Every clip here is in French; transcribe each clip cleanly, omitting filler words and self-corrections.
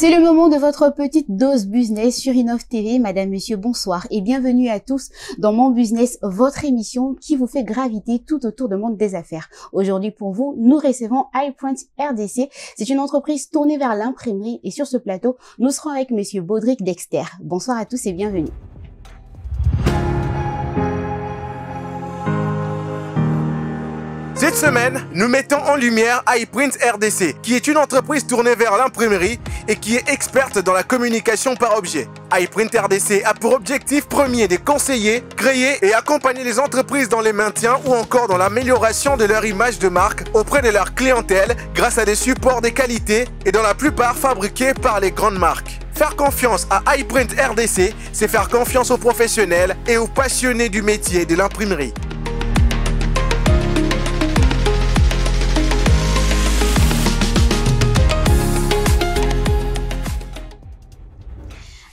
C'est le moment de votre petite dose business sur Innov TV. Madame, monsieur, bonsoir et bienvenue à tous dans Mon Business, votre émission qui vous fait graviter tout autour du monde des affaires. Aujourd'hui, pour vous, nous recevons iPrint RDC. C'est une entreprise tournée vers l'imprimerie et sur ce plateau, nous serons avec monsieur Baudric Dexter. Bonsoir à tous et bienvenue. Cette semaine, nous mettons en lumière iPrint RDC, qui est une entreprise tournée vers l'imprimerie et qui est experte dans la communication par objet. iPrint RDC a pour objectif premier de conseiller, créer et accompagner les entreprises dans les maintiens ou encore dans l'amélioration de leur image de marque auprès de leur clientèle grâce à des supports de qualité et dans la plupart fabriqués par les grandes marques. Faire confiance à iPrint RDC, c'est faire confiance aux professionnels et aux passionnés du métier de l'imprimerie.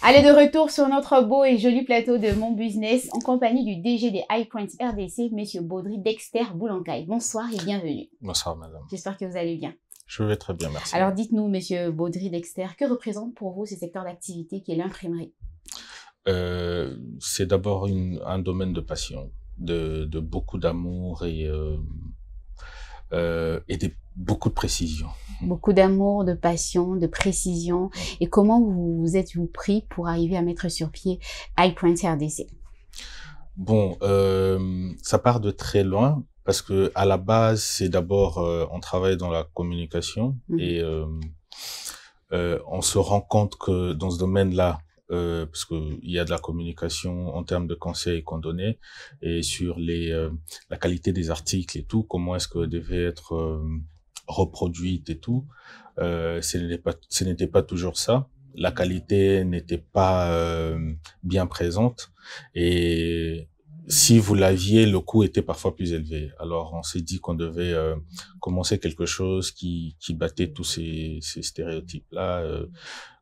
Allez, de retour sur notre beau et joli plateau de Mon Business en compagnie du DG des iPrint RDC, monsieur Baudric Dexter Boulancaille. Bonsoir et bienvenue. Bonsoir madame. J'espère que vous allez bien. Je vais très bien, merci. Alors dites-nous, monsieur Baudric Dexter, que représente pour vous ce secteur d'activité qui est l'imprimerie? C'est d'abord un domaine de passion, de beaucoup d'amour et beaucoup de précision. Beaucoup d'amour, de passion, de précision. Et comment vous êtes-vous pris pour arriver à mettre sur pied iPrint RDC? Bon, ça part de très loin parce que à la base, c'est d'abord on travaille dans la communication et on se rend compte que dans ce domaine-là, parce que il y a de la communication en termes de conseils qu'on donnait et sur la qualité des articles et tout, comment est-ce que devait être reproduite et tout, ce n'était pas toujours ça. La qualité n'était pas bien présente et si vous l'aviez, le coût était parfois plus élevé. Alors on s'est dit qu'on devait commencer quelque chose qui battait tous ces stéréotypes-là,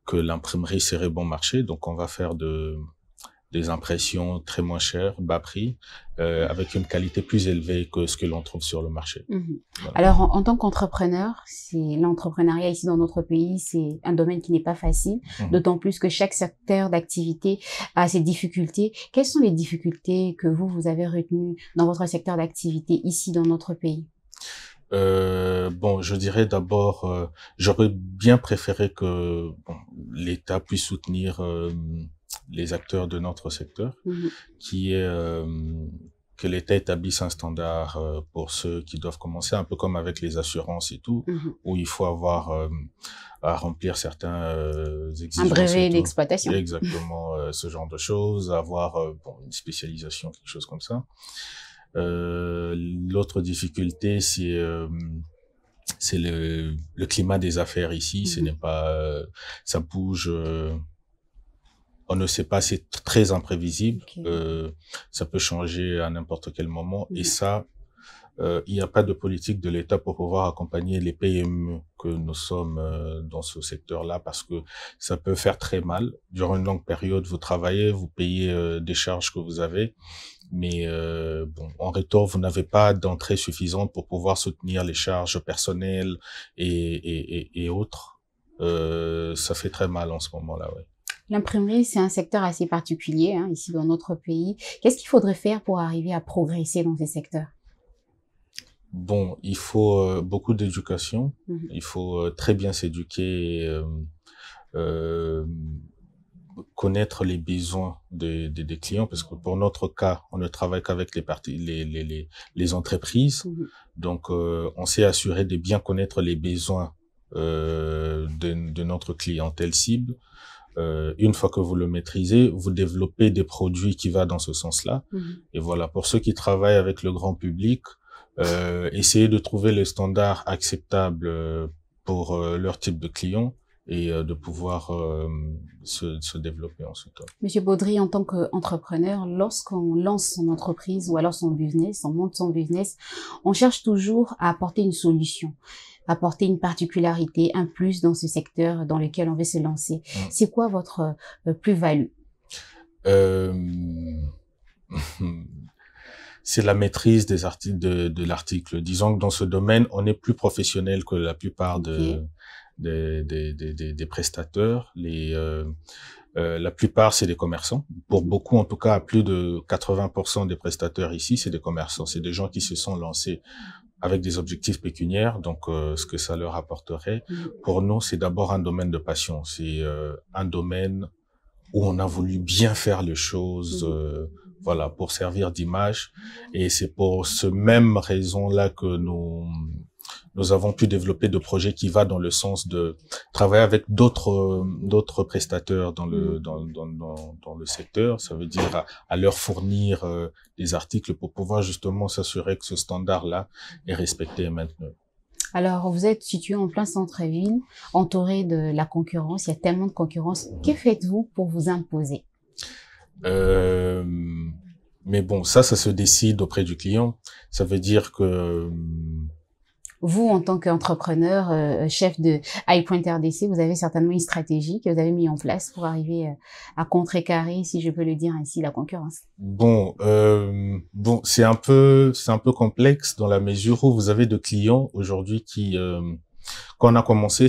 que l'imprimerie serait bon marché. Donc on va faire des impressions très moins chères, bas prix, avec une qualité plus élevée que ce que l'on trouve sur le marché. Voilà. Alors, en tant qu'entrepreneur, l'entrepreneuriat ici dans notre pays, c'est un domaine qui n'est pas facile, d'autant plus que chaque secteur d'activité a ses difficultés. Quelles sont les difficultés que vous avez retenues dans votre secteur d'activité ici dans notre pays? Bon, je dirais d'abord, j'aurais bien préféré que l'État puisse soutenir les acteurs de notre secteur, qui est que l'État établisse un standard pour ceux qui doivent commencer, un peu comme avec les assurances et tout, où il faut avoir à remplir certains exigences. Un brevet d'exploitation. Exactement, ce genre de choses, avoir une spécialisation, quelque chose comme ça. L'autre difficulté, c'est le climat des affaires ici. Ce n'est pas, ça bouge. On ne sait pas, c'est très imprévisible. Ça peut changer à n'importe quel moment. Et ça, il n'y a pas de politique de l'État pour pouvoir accompagner les PME que nous sommes dans ce secteur-là, parce que ça peut faire très mal. Durant une longue période, vous travaillez, vous payez des charges que vous avez, mais en retour, vous n'avez pas d'entrée suffisante pour pouvoir soutenir les charges personnelles et autres. Ça fait très mal en ce moment-là, ouais. L'imprimerie, c'est un secteur assez particulier ici dans notre pays. Qu'est-ce qu'il faudrait faire pour arriver à progresser dans ces secteurs? Bon, il faut beaucoup d'éducation. Il faut très bien s'éduquer et connaître les besoins des clients, parce que pour notre cas, on ne travaille qu'avec les entreprises. Donc, on s'est assuré de bien connaître les besoins de notre clientèle cible. Une fois que vous le maîtrisez, vous développez des produits qui vont dans ce sens-là. Et voilà, pour ceux qui travaillent avec le grand public, essayez de trouver les standards acceptables pour leur type de client et de pouvoir se développer en ce temps. Monsieur Baudric, en tant qu'entrepreneur, lorsqu'on lance son entreprise ou alors son business, on monte son business, on cherche toujours à apporter une solution, apporter une particularité, un plus dans ce secteur dans lequel on veut se lancer. C'est quoi votre plus-value? C'est la maîtrise des articles de l'article. Disons que dans ce domaine, on est plus professionnel que la plupart des prestateurs. La plupart, c'est des commerçants. Pour beaucoup, en tout cas, plus de 80% des prestateurs ici, c'est des commerçants. C'est des gens qui se sont lancés avec des objectifs pécuniaires, donc ce que ça leur apporterait. Pour nous, c'est d'abord un domaine de passion. C'est un domaine où on a voulu bien faire les choses, voilà, pour servir d'image. Et c'est pour ce même raison-là que nous avons pu développer de projets qui va dans le sens de travailler avec d'autres prestateurs dans le secteur. Ça veut dire à leur fournir des articles pour pouvoir justement s'assurer que ce standard-là est respecté et maintenu. Alors, vous êtes situé en plein centre-ville, entouré de la concurrence. Il y a tellement de concurrence. Que faites-vous pour vous imposer? Mais bon, ça se décide auprès du client. Ça veut dire que vous, en tant qu'entrepreneur, chef de iPrint RDC, vous avez certainement une stratégie que vous avez mise en place pour arriver à contrecarrer, si je peux le dire ainsi, la concurrence. Bon, c'est un peu complexe dans la mesure où vous avez de clients aujourd'hui qui, quand on a commencé,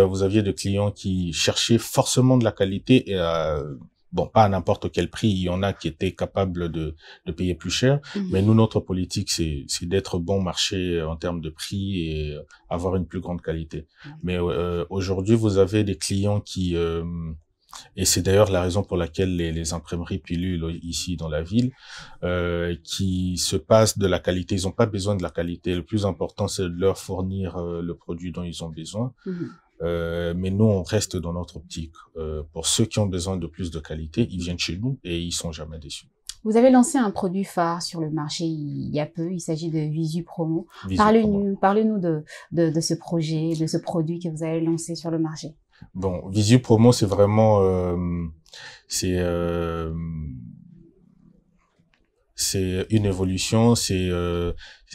vous aviez de clients qui cherchaient forcément de la qualité et bon, pas à n'importe quel prix. Il y en a qui étaient capables de payer plus cher. Mais nous, notre politique, c'est d'être bon marché en termes de prix et avoir une plus grande qualité. Mais aujourd'hui, vous avez des clients qui, et c'est d'ailleurs la raison pour laquelle les imprimeries pilules ici dans la ville, qui se passent de la qualité. Ils n'ont pas besoin de la qualité. Le plus important, c'est de leur fournir le produit dont ils ont besoin. Mais nous, on reste dans notre optique. Pour ceux qui ont besoin de plus de qualité, ils viennent chez nous et ils sont jamais déçus. Vous avez lancé un produit phare sur le marché il y a peu. Il s'agit de Visu Promo. Parlez-nous de ce projet, de ce produit que vous avez lancé sur le marché. Bon, Visu Promo, c'est vraiment, c'est une évolution.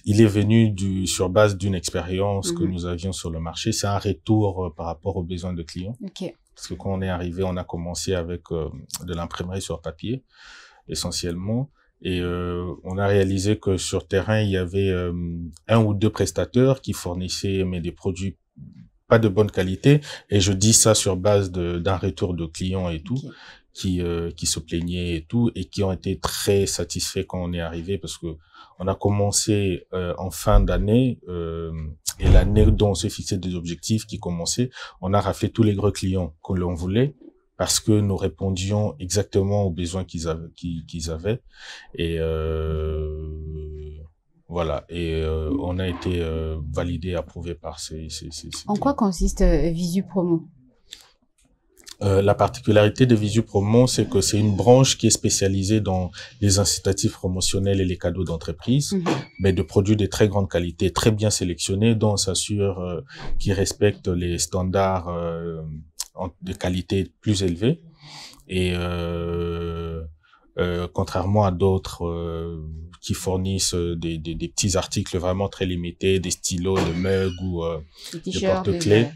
Il est venu sur base d'une expérience que nous avions sur le marché. C'est un retour par rapport aux besoins de clients. Okay. Parce que quand on est arrivé, on a commencé avec de l'imprimerie sur papier, essentiellement. Et on a réalisé que sur terrain, il y avait un ou deux prestateurs qui fournissaient des produits pas de bonne qualité. Et je dis ça sur base d'un retour de clients et tout. Okay. Qui se plaignaient et tout, et qui ont été très satisfaits quand on est arrivé, parce que on a commencé en fin d'année, et l'année dont on s'est fixé des objectifs qui commençaient, on a raflé tous les gros clients que l'on voulait, parce que nous répondions exactement aux besoins qu'ils avaient. Et voilà, et on a été validé, approuvé par ces En quoi consiste Visu Promo? La particularité de Visu Promo, c'est que c'est une branche qui est spécialisée dans les incitatifs promotionnels et les cadeaux d'entreprise, mais de produits de très grande qualité, très bien sélectionnés, dont on s'assure qu'ils respectent les standards de qualité plus élevés. Et contrairement à d'autres qui fournissent des petits articles vraiment très limités, des stylos, des mugs ou des porte-clés.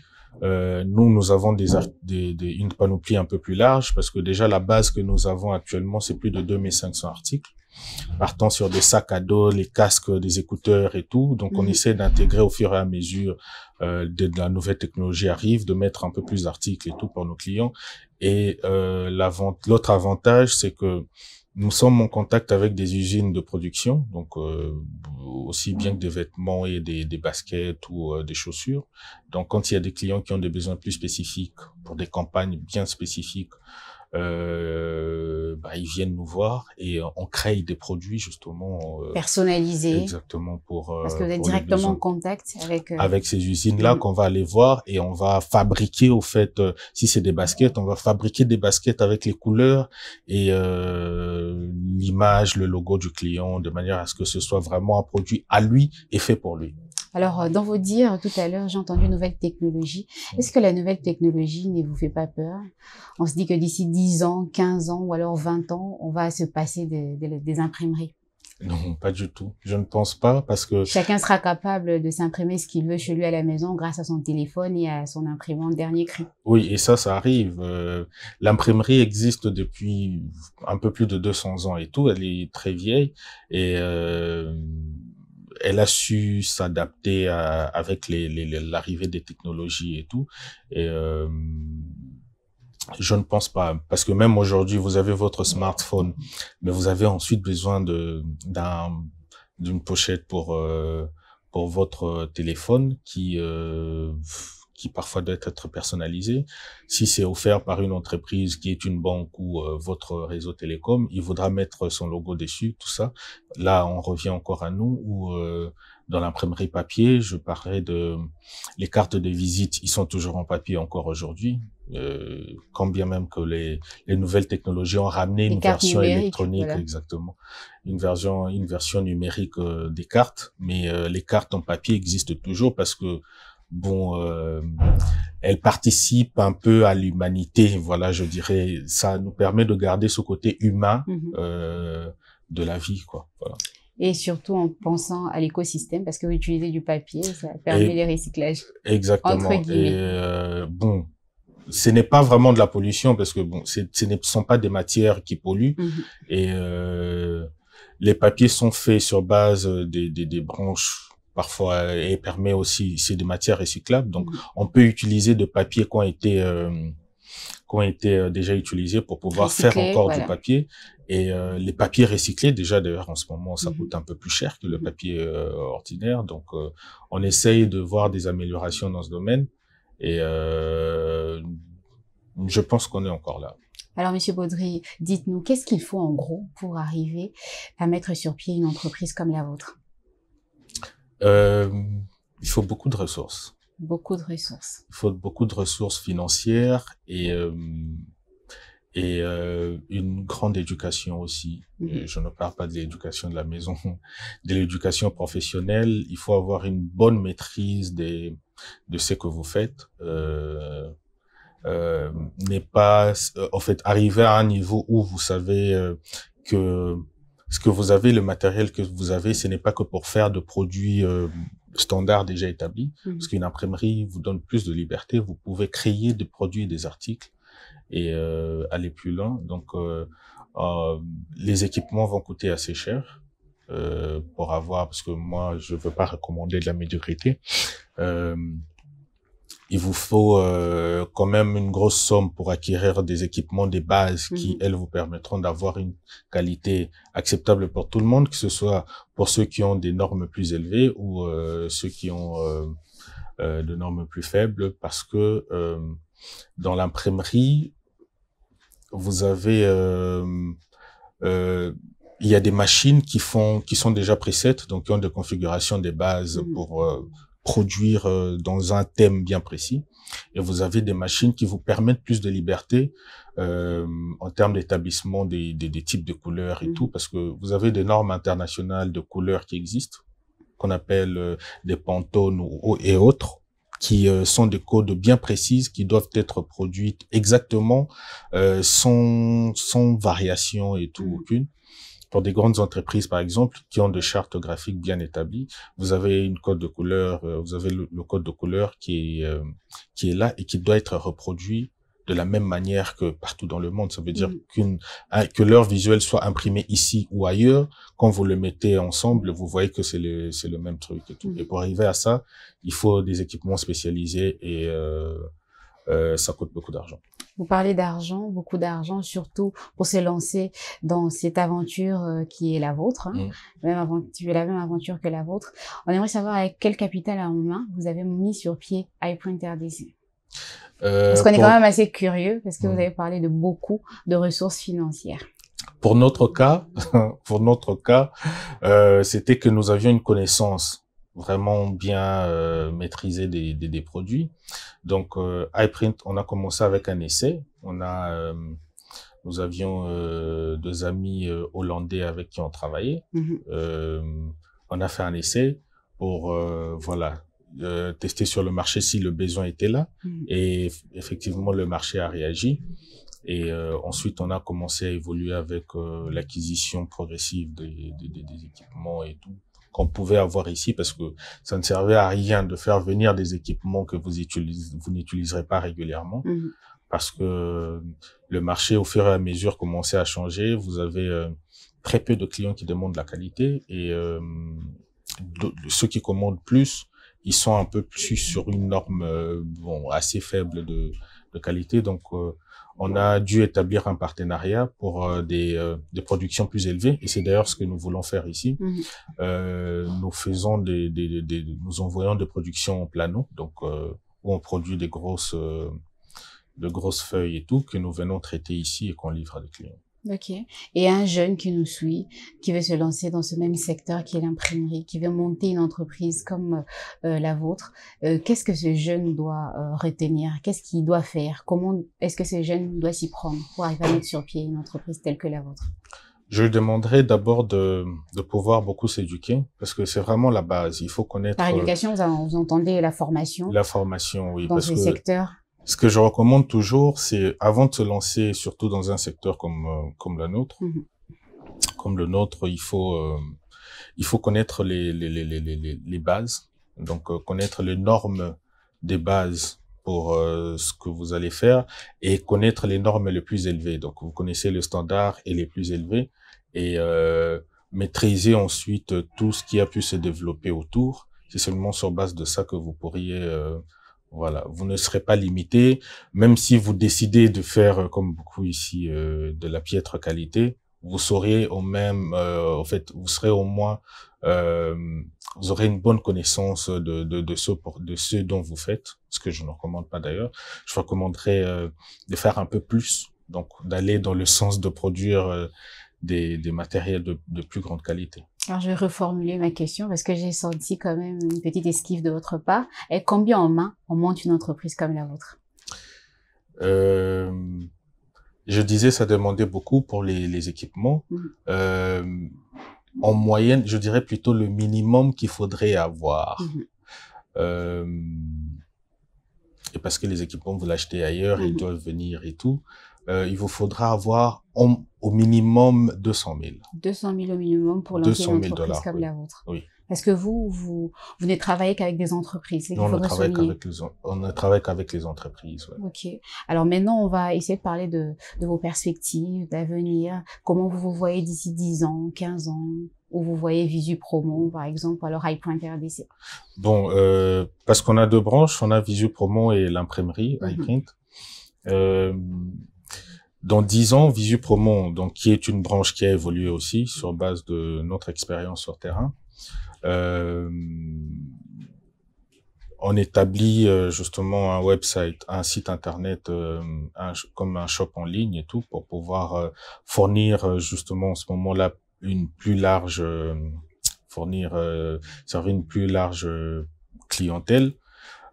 Nous avons une panoplie un peu plus large, parce que déjà la base que nous avons actuellement, c'est plus de 2500 articles, partant sur des sacs à dos, les casques, des écouteurs et tout. Donc on essaie d'intégrer au fur et à mesure de la nouvelle technologie arrive, de mettre un peu plus d'articles et tout pour nos clients. Et l'autre avantage, c'est que nous sommes en contact avec des usines de production, donc aussi bien que des vêtements et des baskets ou des chaussures. Donc, quand il y a des clients qui ont des besoins plus spécifiques pour des campagnes bien spécifiques, ils viennent nous voir et on crée des produits justement personnalisés. Exactement parce que vous êtes directement en contact avec ces usines-là qu'on va aller voir, et on va fabriquer, au fait, si c'est des baskets, on va fabriquer des baskets avec les couleurs et l'image, le logo du client, de manière à ce que ce soit vraiment un produit à lui et fait pour lui. Alors, dans vos dires, tout à l'heure, j'ai entendu nouvelle technologie. Est-ce que la nouvelle technologie ne vous fait pas peur? On se dit que d'ici 10 ans, 15 ans ou alors 20 ans, on va se passer des imprimeries. Non, pas du tout. Je ne pense pas, parce que chacun sera capable de s'imprimer ce qu'il veut chez lui à la maison grâce à son téléphone et à son imprimante dernier cri. Oui, et ça arrive. L'imprimerie existe depuis un peu plus de 200 ans et tout. Elle est très vieille et elle a su s'adapter avec l'arrivée des technologies et tout. Et je ne pense pas, parce que même aujourd'hui, vous avez votre smartphone, mais vous avez ensuite besoin d'une pochette pour votre téléphone qui parfois doit être personnalisé. Si c'est offert par une entreprise qui est une banque ou votre réseau télécom, il faudra mettre son logo dessus, tout ça. Là, on revient encore à nous, où dans l'imprimerie papier, je parlais de les cartes de visite, ils sont toujours en papier encore aujourd'hui. Quand bien même que les nouvelles technologies ont ramené une version électronique, voilà. Exactement, une version numérique des cartes, mais les cartes en papier existent toujours parce que elles participent un peu à l'humanité, voilà, je dirais. Ça nous permet de garder ce côté humain de la vie, quoi. Voilà. Et surtout en pensant à l'écosystème, parce que vous utilisez du papier, ça permet les recyclages. Exactement. Entre guillemets. Et ce n'est pas vraiment de la pollution, parce que ce ne sont pas des matières qui polluent. Et les papiers sont faits sur base des branches parfois, et permet aussi, c'est des matières recyclables. Donc, on peut utiliser de papiers qui ont été déjà utilisés pour pouvoir faire encore du papier. Et les papiers recyclés, déjà d'ailleurs en ce moment, ça coûte un peu plus cher que le papier ordinaire. Donc, on essaye de voir des améliorations dans ce domaine. Et je pense qu'on est encore là. Alors, Monsieur Baudry, dites-nous, qu'est-ce qu'il faut en gros pour arriver à mettre sur pied une entreprise comme la vôtre? Il faut beaucoup de ressources. Beaucoup de ressources. Il faut beaucoup de ressources financières et une grande éducation aussi. Je ne parle pas de l'éducation de la maison, de l'éducation professionnelle. Il faut avoir une bonne maîtrise de ce que vous faites. N'est pas, en fait, arriver à un niveau où vous savez que ce que vous avez, le matériel que vous avez, ce n'est pas que pour faire de produits standards déjà établis, parce qu'une imprimerie vous donne plus de liberté. Vous pouvez créer des produits et des articles et aller plus loin. Donc, les équipements vont coûter assez cher pour avoir, parce que moi, je veux pas recommander de la médiocrité. Il vous faut quand même une grosse somme pour acquérir des équipements de base qui, elles, vous permettront d'avoir une qualité acceptable pour tout le monde, que ce soit pour ceux qui ont des normes plus élevées ou ceux qui ont de normes plus faibles, parce que dans l'imprimerie, vous avez il y a des machines qui sont déjà presets, donc qui ont des configurations des bases pour produire dans un thème bien précis, et vous avez des machines qui vous permettent plus de liberté en termes d'établissement des types de couleurs et tout, parce que vous avez des normes internationales de couleurs qui existent, qu'on appelle des Pantone et autres, qui sont des codes bien précises qui doivent être produites exactement sans variation et tout aucune. Pour des grandes entreprises, par exemple, qui ont des chartes graphiques bien établies, vous avez une code de couleur, vous avez le code de couleur qui est là et qui doit être reproduit de la même manière que partout dans le monde. Ça veut dire que leur visuel soit imprimé ici ou ailleurs, quand vous le mettez ensemble, vous voyez que c'est le même truc et tout. Et pour arriver à ça, il faut des équipements spécialisés et ça coûte beaucoup d'argent. Vous parlez d'argent, beaucoup d'argent, surtout pour se lancer dans cette aventure qui est la vôtre, la même aventure que la vôtre. On aimerait savoir avec quel capital en main vous avez mis sur pied iPrint RDC. Parce qu'on est quand même assez curieux, parce que vous avez parlé de beaucoup de ressources financières. Pour notre cas, c'était que nous avions une connaissance vraiment bien maîtrisée des produits. Donc, iPrint, on a commencé avec un essai. Nous avions 2 amis hollandais avec qui on travaillait. On a fait un essai pour, tester sur le marché si le besoin était là. Et effectivement, le marché a réagi. Et ensuite, on a commencé à évoluer avec l'acquisition progressive des équipements et tout qu'on pouvait avoir ici, parce que ça ne servait à rien de faire venir des équipements que vous n'utiliserez pas régulièrement, parce que le marché, au fur et à mesure, commençait à changer. Vous avez très peu de clients qui demandent la qualité, et ceux qui commandent plus, ils sont un peu plus sur une norme bon assez faible de qualité. Donc, on a dû établir un partenariat pour des productions plus élevées. Et c'est d'ailleurs ce que nous voulons faire ici. Nous faisons nous envoyons des productions en plano, donc où on produit de grosses feuilles et tout, que nous venons traiter ici et qu'on livre à des clients. Ok. Et un jeune qui nous suit, qui veut se lancer dans ce même secteur qui est l'imprimerie, qui veut monter une entreprise comme la vôtre, qu'est-ce que ce jeune doit retenir? Qu'est-ce qu'il doit faire? Comment est-ce que ce jeune doit s'y prendre pour arriver à mettre sur pied une entreprise telle que la vôtre? Je lui demanderai d'abord de pouvoir beaucoup s'éduquer, parce que c'est vraiment la base. Il faut connaître... Par éducation, vous entendez la formation? La formation, oui. Dans ce secteur? Ce que je recommande toujours, c'est avant de se lancer, surtout dans un secteur comme la nôtre, comme le nôtre, il faut connaître les bases, donc connaître les normes des bases pour ce que vous allez faire et connaître les normes les plus élevées. Donc vous connaissez le standard et les plus élevés et maîtriser ensuite tout ce qui a pu se développer autour. C'est seulement sur base de ça que vous pourriez voilà, vous ne serez pas limité, même si vous décidez de faire, comme beaucoup ici, de la piètre qualité, vous saurez au même, en fait, vous serez au moins, vous aurez une bonne connaissance de ce dont vous faites, ce que je ne recommande pas d'ailleurs. Je recommanderais de faire un peu plus, donc d'aller dans le sens de produire des matériels de plus grande qualité. Alors, je vais reformuler ma question parce que j'ai senti quand même une petite esquive de votre part. Et combien en main on monte une entreprise comme la vôtre? Je disais, ça demandait beaucoup pour les équipements. En moyenne, je dirais plutôt le minimum qu'il faudrait avoir. Et parce que les équipements, vous l'achetez ailleurs, ils doivent venir et tout. Il vous faudra avoir au minimum 200 000. 200 000 au minimum pour lancer une entreprise comme la vôtre. Oui. Parce que vous ne travaillez qu'avec des entreprises. Non, on ne travaille qu'avec les entreprises. Ouais. Ok. Alors maintenant, on va essayer de parler de vos perspectives, d'avenir. Comment vous vous voyez d'ici 10 ans, 15 ans? Où vous voyez Visu Promo, par exemple, alors Highprint RDC? Bon, parce qu'on a deux branches, on a Visu Promo et l'imprimerie, Highprint. Dans 10 ans, Visu Promo, donc qui est une branche qui a évolué aussi sur base de notre expérience sur terrain, on établit justement un website, un site internet, comme un shop en ligne et tout, pour pouvoir fournir justement en ce moment-là une plus large, servir une plus large clientèle.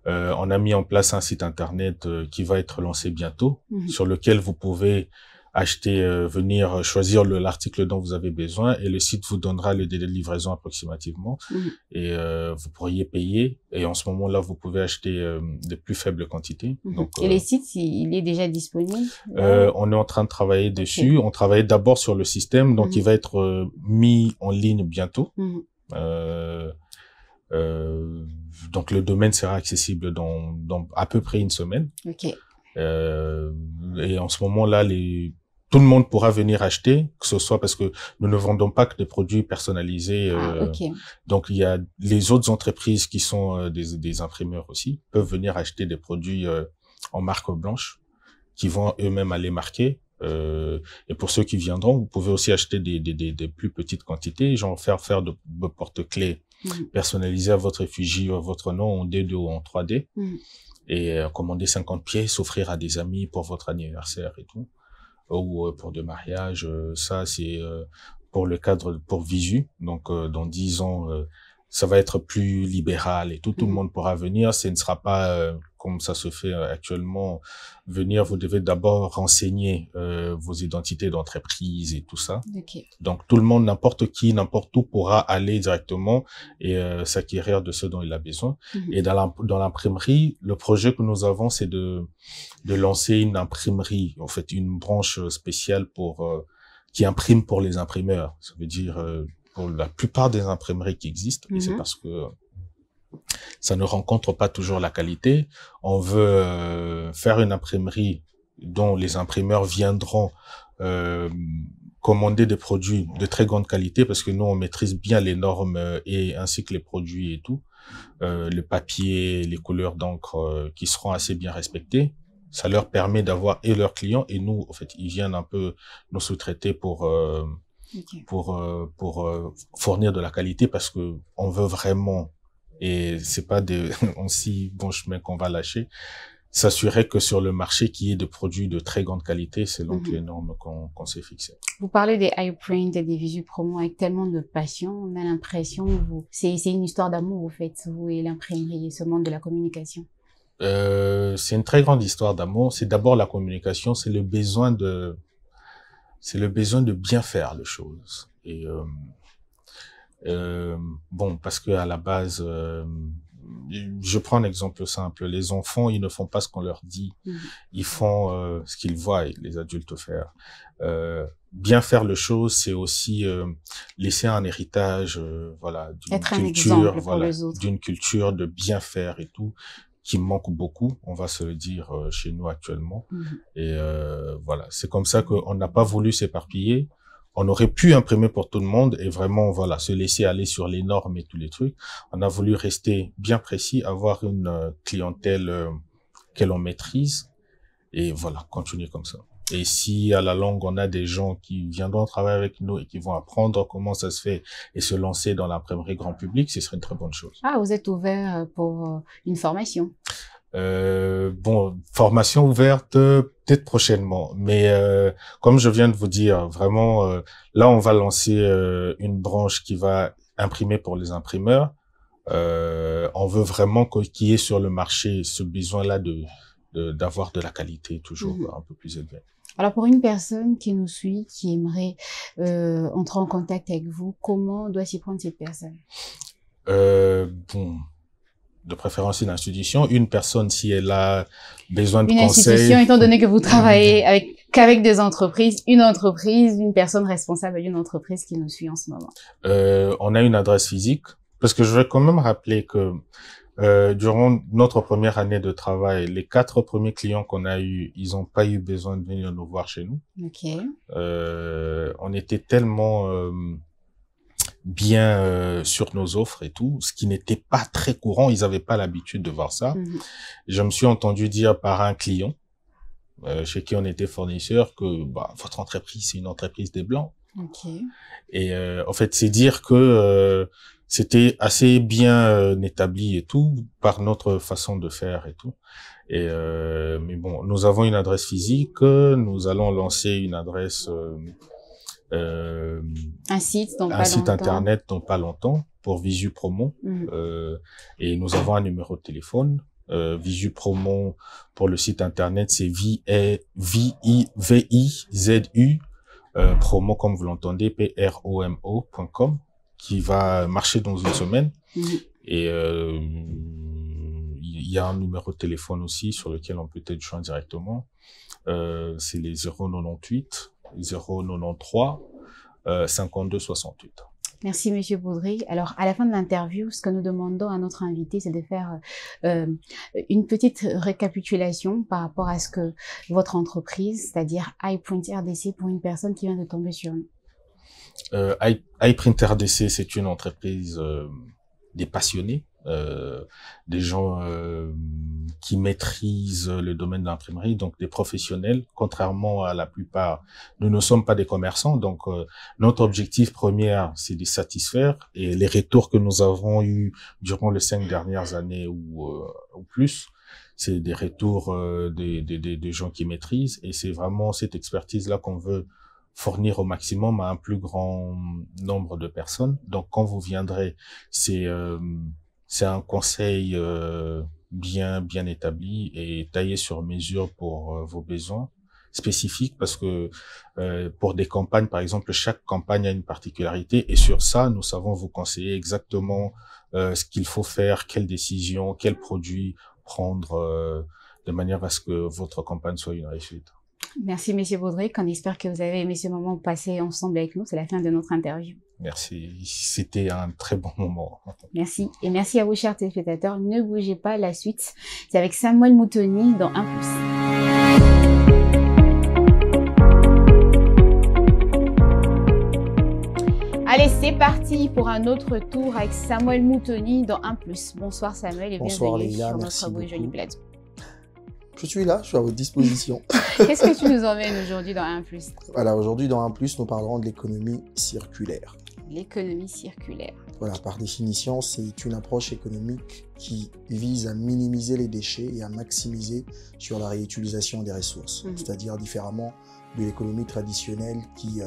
On a mis en place un site internet qui va être lancé bientôt, sur lequel vous pouvez acheter, venir choisir l'article dont vous avez besoin et le site vous donnera le délai de livraison approximativement et vous pourriez payer et en ce moment-là vous pouvez acheter de plus faibles quantités. Donc, et les sites, il est déjà disponible? On est en train de travailler dessus. On travaille d'abord sur le système, donc il va être mis en ligne bientôt. Donc le domaine sera accessible dans à peu près une semaine. Okay. Et en ce moment-là, tout le monde pourra venir acheter, que ce soit parce que nous ne vendons pas que des produits personnalisés. Okay. Donc il y a les autres entreprises qui sont des imprimeurs aussi peuvent venir acheter des produits en marque blanche qui vont eux-mêmes aller marquer. Et pour ceux qui viendront, vous pouvez aussi acheter des plus petites quantités, genre faire de porte-clés personnalisés à votre effigie ou à votre nom en D2 ou en 3D et commander 50 pièces, offrir à des amis pour votre anniversaire et tout, ou pour de mariage. Ça, c'est pour le cadre, pour Visu. Donc, dans 10 ans, ça va être plus libéral et tout le monde pourra venir. Ce ne sera pas comme ça se fait actuellement. Venir, vous devez d'abord renseigner vos identités d'entreprise et tout ça. Okay. Donc tout le monde, n'importe qui, n'importe où pourra aller directement et s'acquérir de ce dont il a besoin. Et dans l'imprimerie, le projet que nous avons, c'est de lancer une imprimerie, en fait une branche spéciale qui imprime pour les imprimeurs. Ça veut dire pour la plupart des imprimeries qui existent, et c'est parce que ça ne rencontre pas toujours la qualité. On veut faire une imprimerie dont les imprimeurs viendront commander des produits de très grande qualité parce que nous, on maîtrise bien les normes et ainsi que les produits et tout. Le papier, les couleurs d'encre qui seront assez bien respectées. Ça leur permet d'avoir et leurs clients et nous, en fait, ils viennent un peu nous sous-traiter pour fournir de la qualité parce que on veut vraiment, et c'est pas un si bon chemin qu'on va lâcher, s'assurer que sur le marché qu'il y ait des produits de très grande qualité selon les normes qu'on s'est fixées. Vous parlez des iPrint et des Visu Promo avec tellement de passion, on a l'impression c'est une histoire d'amour, vous faites, vous et l'imprimerie et ce monde de la communication. C'est une très grande histoire d'amour. C'est d'abord la communication, c'est le besoin de bien faire les choses. Et bon, parce que à la base, je prends un exemple simple. Les enfants, ils ne font pas ce qu'on leur dit. Ils font ce qu'ils voient les adultes faire. Bien faire les choses, c'est aussi laisser un héritage, voilà, d'une culture de bien faire et tout, qui manque beaucoup, on va se le dire chez nous actuellement. Et voilà, c'est comme ça qu'on n'a pas voulu s'éparpiller. On aurait pu imprimer pour tout le monde et vraiment, voilà, se laisser aller sur les normes et tous les trucs. On a voulu rester bien précis, avoir une clientèle que l'on maîtrise et voilà, continuer comme ça. Et si à la longue, on a des gens qui viendront travailler avec nous et qui vont apprendre comment ça se fait et se lancer dans l'imprimerie grand public, ce serait une très bonne chose. Ah, vous êtes ouvert pour une formation? Bon, formation ouverte peut-être prochainement, mais comme je viens de vous dire, vraiment là on va lancer une branche qui va imprimer pour les imprimeurs. On veut vraiment qu'il y ait sur le marché ce besoin-là d'avoir de la qualité toujours un peu plus élevée. Alors pour une personne qui nous suit, qui aimerait entrer en contact avec vous, comment doit s'y prendre cette personne? Bon, de préférence une institution, une personne si elle a besoin de conseils. Une institution, étant donné que vous travaillez qu'avec des entreprises, une personne responsable d'une entreprise qui nous suit en ce moment. On a une adresse physique, parce que je vais quand même rappeler que durant notre première année de travail, les 4 premiers clients qu'on a eus, ils n'ont pas eu besoin de venir nous voir chez nous. Okay. On était tellement bien sur nos offres et tout, ce qui n'était pas très courant. Ils n'avaient pas l'habitude de voir ça. Je me suis entendu dire par un client chez qui on était fournisseur que votre entreprise, c'est une entreprise des Blancs. Okay. Et en fait, c'est dire que c'était assez bien établi et tout par notre façon de faire et tout. Et mais bon, nous avons une adresse physique, nous allons lancer une adresse un site internet dans pas longtemps pour Visu Promo. Et nous avons un numéro de téléphone. Visu Promo pour le site internet, c'est VIZU promo comme vous l'entendez, promo.com, qui va marcher dans une semaine. Et il y a un numéro de téléphone aussi sur lequel on peut être joint directement. C'est les 098 093 52 68. Merci, Monsieur Baudry. Alors, à la fin de l'interview, ce que nous demandons à notre invité, c'est de faire une petite récapitulation par rapport à ce que votre entreprise, c'est-à-dire iPrint RDC, pour une personne qui vient de tomber sur nous. iPrint RDC, c'est une entreprise des passionnés, des gens qui maîtrisent le domaine de l'imprimerie, donc des professionnels. Contrairement à la plupart, nous ne sommes pas des commerçants, donc notre objectif premier, c'est de satisfaire, et les retours que nous avons eus durant les 5 dernières années ou plus, c'est des retours des gens qui maîtrisent, et c'est vraiment cette expertise-là qu'on veut fournir au maximum à un plus grand nombre de personnes. Donc quand vous viendrez, c'est un conseil bien établi et taillé sur mesure pour vos besoins spécifiques, parce que pour des campagnes, par exemple, chaque campagne a une particularité, et sur ça, nous savons vous conseiller exactement ce qu'il faut faire, quelles décisions, quels produits prendre de manière à ce que votre campagne soit une réussite. Merci, Monsieur Baudry. On espère que vous avez aimé ce moment passé ensemble avec nous. C'est la fin de notre interview. Merci. C'était un très bon moment. Merci. Et merci à vous, chers téléspectateurs. Ne bougez pas, la suite, c'est avec Samuel Moutoni dans 1+. Allez, c'est parti pour un autre tour avec Samuel Moutoni dans 1+. Bonsoir Samuel et Bonsoir bienvenue Leïla, sur merci notre beau et beaucoup. joli plateau. Je suis là, je suis à votre disposition. Qu'est-ce que tu nous emmènes aujourd'hui dans 1+? Voilà, aujourd'hui dans 1+, nous parlerons de l'économie circulaire. L'économie circulaire. Voilà, par définition, c'est une approche économique qui vise à minimiser les déchets et à maximiser sur la réutilisation des ressources. C'est-à-dire différemment de l'économie traditionnelle qui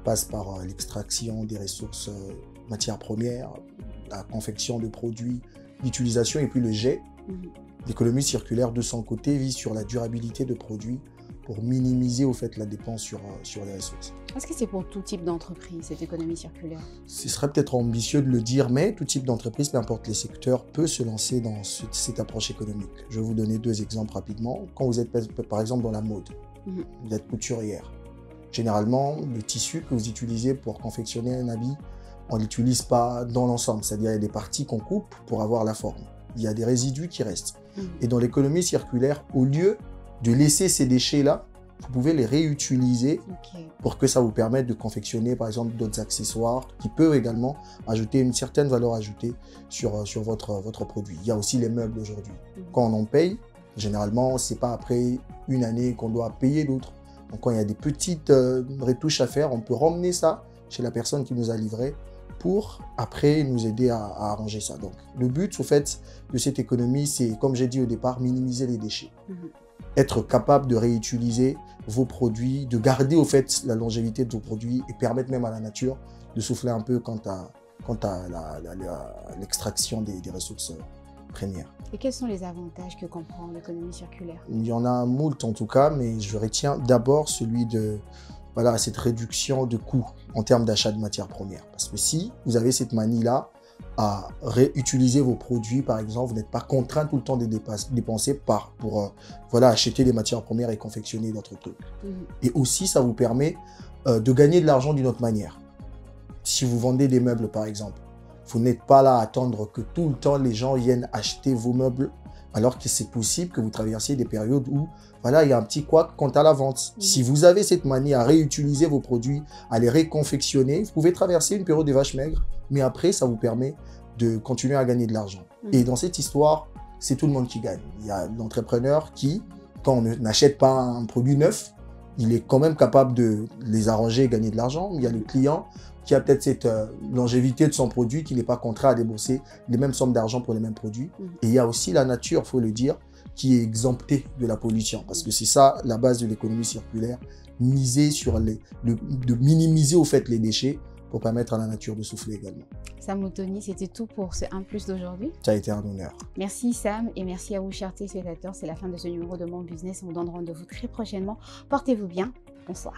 passe par l'extraction des ressources matières premières, la confection de produits, l'utilisation et puis le jet. L'économie circulaire, de son côté, vise sur la durabilité de produits pour minimiser au fait la dépense sur les ressources. Est-ce que c'est pour tout type d'entreprise, cette économie circulaire? Ce serait peut-être ambitieux de le dire, mais tout type d'entreprise, peu importe les secteurs, peut se lancer dans cette approche économique. Je vais vous donner 2 exemples rapidement. Quand vous êtes par exemple dans la mode, vous êtes couturière. Généralement, le tissu que vous utilisez pour confectionner un habit, on ne l'utilise pas dans l'ensemble. C'est-à-dire qu'il y a des parties qu'on coupe pour avoir la forme. Il y a des résidus qui restent. Et dans l'économie circulaire, au lieu de laisser ces déchets-là, vous pouvez les réutiliser pour que ça vous permette de confectionner, par exemple, d'autres accessoires qui peuvent également ajouter une certaine valeur ajoutée sur votre produit. Il y a aussi les meubles aujourd'hui. Quand on en paye, généralement, ce n'est pas après une année qu'on doit payer d'autres. Donc, quand il y a des petites retouches à faire, on peut ramener ça chez la personne qui nous a livré pour après nous aider à arranger ça. Donc, le but, au fait, de cette économie, c'est, comme j'ai dit au départ, minimiser les déchets. Être capable de réutiliser vos produits, de garder, au fait, la longévité de vos produits et permettre même à la nature de souffler un peu quant à l'extraction des ressources premières. Et quels sont les avantages que comprend l'économie circulaire? Il y en a moult en tout cas, mais je retiens d'abord celui de cette réduction de coûts en termes d'achat de matières premières. Parce que si vous avez cette manie-là à réutiliser vos produits, par exemple, vous n'êtes pas contraint tout le temps de dépenser pour acheter des matières premières et confectionner d'autres trucs. Et aussi, ça vous permet de gagner de l'argent d'une autre manière. Si vous vendez des meubles, par exemple, vous n'êtes pas là à attendre que tout le temps les gens viennent acheter vos meubles, alors que c'est possible que vous traversiez des périodes où il y a un petit couac quant à la vente. Si vous avez cette manie à réutiliser vos produits, à les réconfectionner, vous pouvez traverser une période de vache maigre, mais après, ça vous permet de continuer à gagner de l'argent. Et dans cette histoire, c'est tout le monde qui gagne. Il y a l'entrepreneur qui, quand on n'achète pas un produit neuf, il est quand même capable de les arranger et gagner de l'argent. Il y a le client qui a peut-être cette longévité de son produit, qui n'est pas contraint à débourser les mêmes sommes d'argent pour les mêmes produits. Et il y a aussi la nature, il faut le dire, qui est exemptée de la pollution. Parce que c'est ça la base de l'économie circulaire, miser sur de minimiser au fait les déchets pour permettre à la nature de souffler également. Sam Moutoni, c'était tout pour ce 1+ d'aujourd'hui. Ça a été un honneur. Merci Sam et merci à vous chers téléspectateurs. C'est la fin de ce numéro de Mon Business. On vous donne rendez-vous très prochainement. Portez-vous bien. Bonsoir.